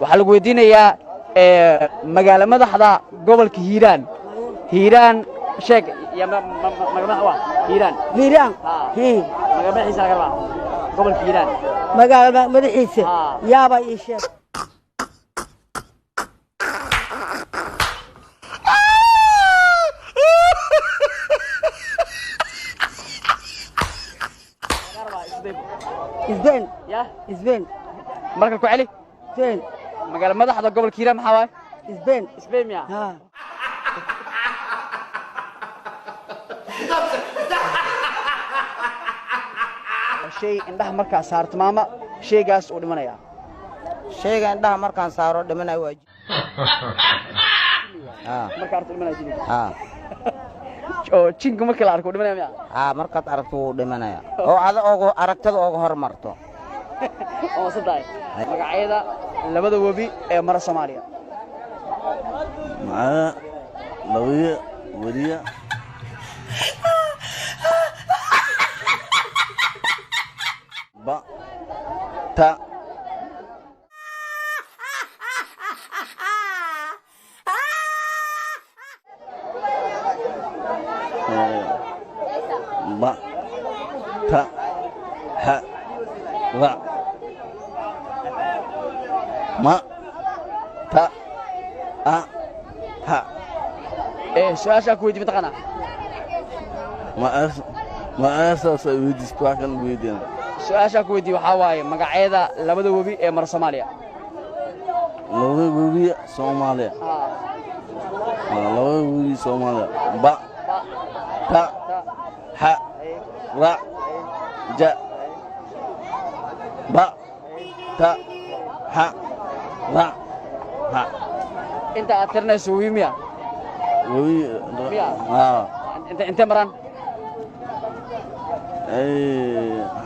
waxaa lagu weydiinayaa magaalo madaxda gobolka hiiraan sheeg ya magaalo waa hiiraan magaalo madaxiisa laga rabaa gobolka hiiraan magaalo madaxiisa yaaba ii sheeg isbeen ya isbeen marka ku celi isbeen magaalo madaxda gobolka hiiraan maxaa waaye isbeen miya shay indhaha markaa saarto maama shaygaas uu dhimanayaa shayga indhaha markaan saaro dhimanay waa marka arko dhimanaya jini oo jinka marka la arko dhimanaya miya markaad aragto wuu dhimanaya oo adiga aragtada uga hormarto oo saday magacyada labada webi ee mara Soomaaliya lawiya wariya ba ta ba ta ha ra ma ta a ha su'aasha ku weydiin taqana ma asaas ay weydiisto kan weydiin su'aasha ku weydiin waxa waaye magacyada labada webi ee mar Soomaaliya labada webi Soomaaliya labada webi Soomaaliya ba ta ha ra ja ba ta ha ra ha inta aad tirnayso webi miya انت مران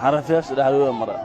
حرفياش دحلوه مره